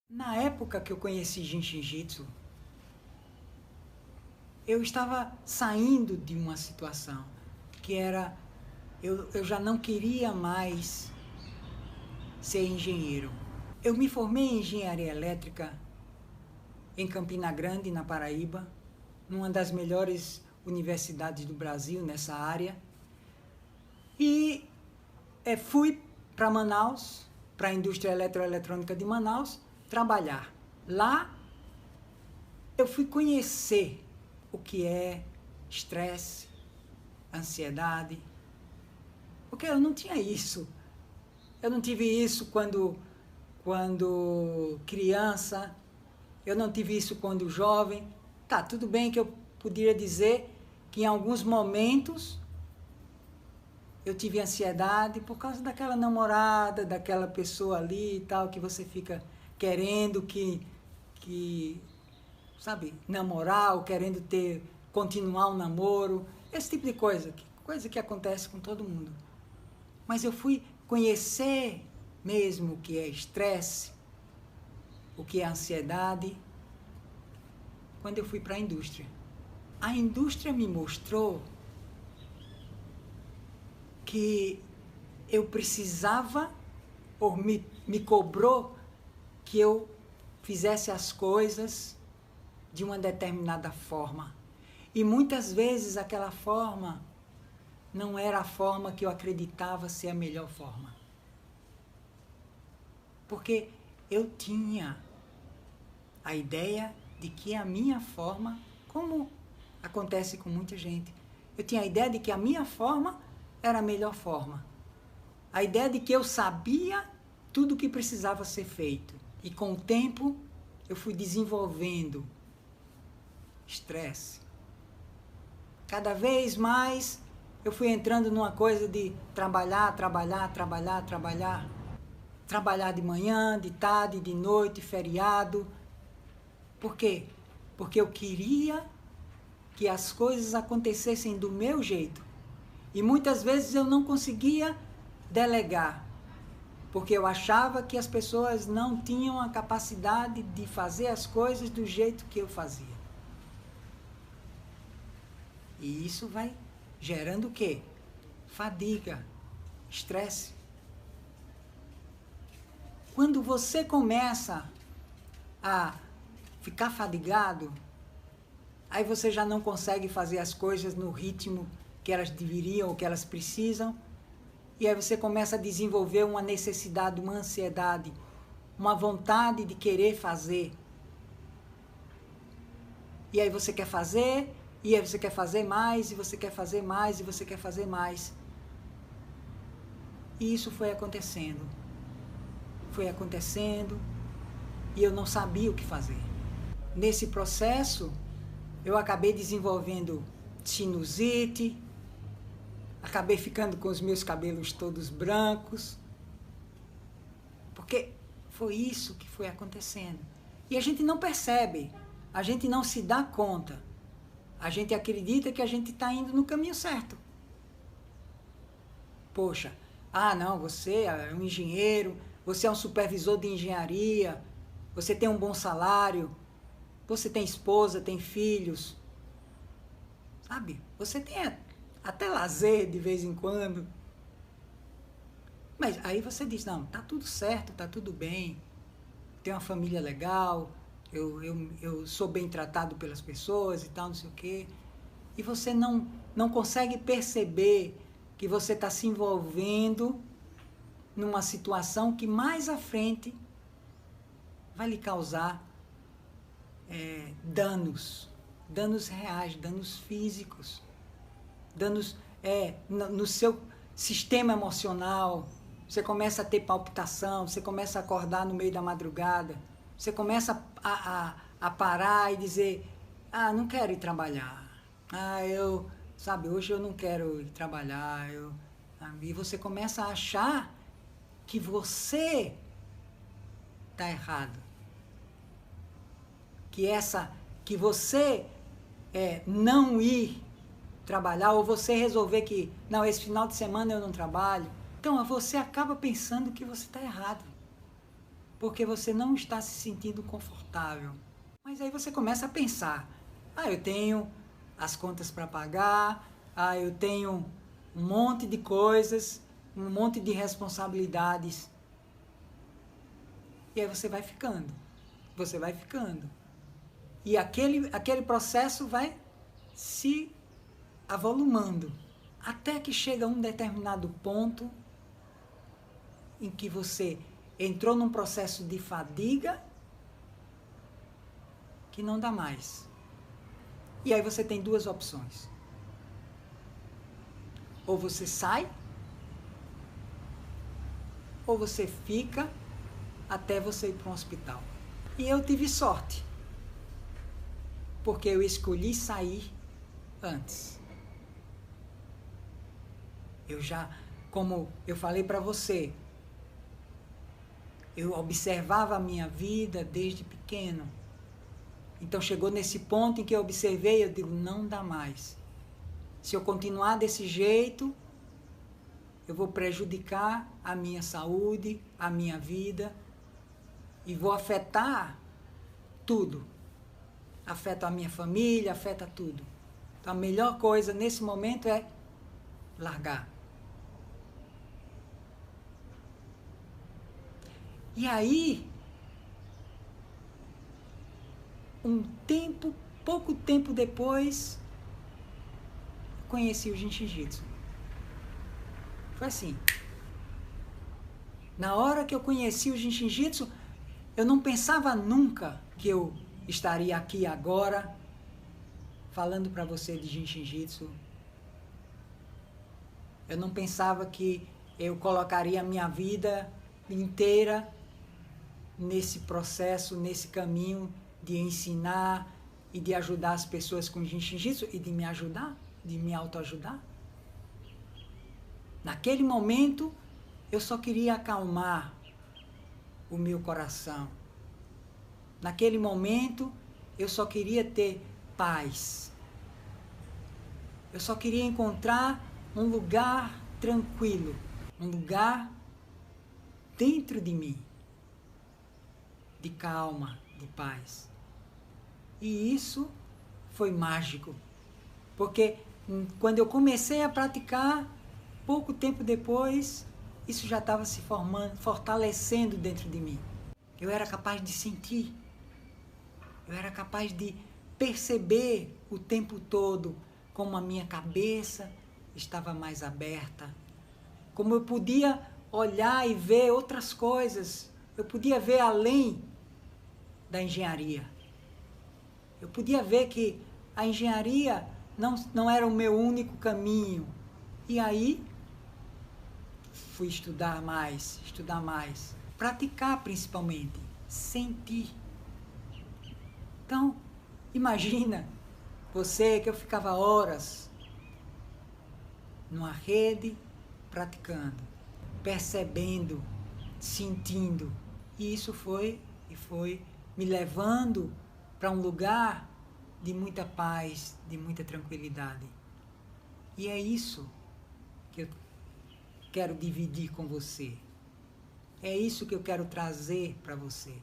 Na época que eu conheci Jiu-Jitsu, eu estava saindo de uma situação que era, eu já não queria mais ser engenheiro. Eu me formei em engenharia elétrica em Campina Grande, na Paraíba, numa das melhores universidades do Brasil nessa área. E fui para Manaus, para a indústria eletroeletrônica de Manaus, trabalhar. Lá eu fui conhecer o que é estresse, ansiedade, porque eu não tinha isso. Eu não tive isso quando criança, eu não tive isso quando jovem. Tá, tudo bem que eu poderia dizer que em alguns momentos eu tive ansiedade por causa daquela namorada, daquela pessoa ali e tal, que você fica querendo sabe, namorar ou querendo continuar um namoro, esse tipo de coisa que acontece com todo mundo. Mas eu fui conhecer mesmo o que é estresse, o que é ansiedade, quando eu fui para a indústria. A indústria me mostrou que eu precisava, ou me cobrou, que eu fizesse as coisas de uma determinada forma. E muitas vezes aquela forma não era a forma que eu acreditava ser a melhor forma. Porque eu tinha a ideia de que a minha forma, como acontece com muita gente, eu tinha a ideia de que a minha forma era a melhor forma. A ideia de que eu sabia tudo o que precisava ser feito. E com o tempo eu fui desenvolvendo estresse. Cada vez mais eu fui entrando numa coisa de trabalhar. Trabalhar de manhã, de tarde, de noite, feriado. Por quê? Porque eu queria que as coisas acontecessem do meu jeito. E muitas vezes eu não conseguia delegar, porque eu achava que as pessoas não tinham a capacidade de fazer as coisas do jeito que eu fazia. E isso vai gerando o quê? Fadiga, estresse. Quando você começa a ficar fadigado, aí você já não consegue fazer as coisas no ritmo que elas deveriam ou que elas precisam. E aí você começa a desenvolver uma necessidade, uma ansiedade, uma vontade de querer fazer. E aí você quer fazer, e aí você quer fazer mais, e você quer fazer mais, e você quer fazer mais. E isso foi acontecendo. Foi acontecendo, e eu não sabia o que fazer. Nesse processo, eu acabei desenvolvendo sinusite, acabei ficando com os meus cabelos todos brancos, porque foi isso que foi acontecendo. E a gente não percebe, a gente não se dá conta, a gente acredita que a gente está indo no caminho certo. Poxa, não, você é um engenheiro, você é um supervisor de engenharia, você tem um bom salário, você tem esposa, tem filhos, sabe? Você tem até lazer de vez em quando. Mas aí você diz, não, tá tudo certo, tá tudo bem, tenho uma família legal, eu sou bem tratado pelas pessoas e tal, não sei o quê. E você não consegue perceber que você está se envolvendo numa situação que mais à frente vai lhe causar danos reais, danos físicos, danos no seu sistema emocional. Você começa a ter palpitação, você começa a acordar no meio da madrugada, você começa a parar e dizer, não quero ir trabalhar, hoje eu não quero ir trabalhar, e você começa a achar que você está errado, que você não ir trabalhar, ou você resolver que, não, esse final de semana eu não trabalho, então você acaba pensando que você está errado. porque você não está se sentindo confortável. Mas aí você começa a pensar, eu tenho as contas para pagar, eu tenho um monte de coisas, um monte de responsabilidades. E aí você vai ficando. E aquele processo vai se avolumando, até que chega a um determinado ponto em que você entrou num processo de fadiga que não dá mais. E aí você tem duas opções. Ou você sai, ou você fica até você ir para um hospital. E eu tive sorte, porque eu escolhi sair antes. Como eu falei para você, eu observava a minha vida desde pequeno. Então chegou nesse ponto em que eu observei, eu digo, não dá mais. Se eu continuar desse jeito, eu vou prejudicar a minha saúde, a minha vida, e vou afetar tudo. Afeta a minha família, afeta tudo. Então a melhor coisa nesse momento é largar. E aí, pouco tempo depois, conheci o Jiu-Jitsu. Foi assim. Na hora que eu conheci o Jiu-Jitsu, eu não pensava nunca que eu estaria aqui agora falando para você de Jiu-Jitsu. Eu não pensava que eu colocaria a minha vida inteira nesse processo, nesse caminho de ensinar e de ajudar as pessoas com Jiu-Jitsu e de me ajudar, de me autoajudar. Naquele momento, eu só queria acalmar o meu coração. Naquele momento, eu só queria ter paz. Eu só queria encontrar um lugar tranquilo, um lugar dentro de mim, de calma, de paz. E isso foi mágico, porque quando eu comecei a praticar, pouco tempo depois, isso já estava se formando, fortalecendo dentro de mim. Eu era capaz de sentir, eu era capaz de perceber o tempo todo como a minha cabeça estava mais aberta, como eu podia olhar e ver outras coisas, eu podia ver além da engenharia. Eu podia ver que a engenharia não era o meu único caminho. E aí, fui estudar mais, praticar principalmente, sentir. Então, imagina você que eu ficava horas numa rede praticando, percebendo, sentindo. E isso foi me levando para um lugar de muita paz, de muita tranquilidade. E é isso que eu quero dividir com você. É isso que eu quero trazer para você.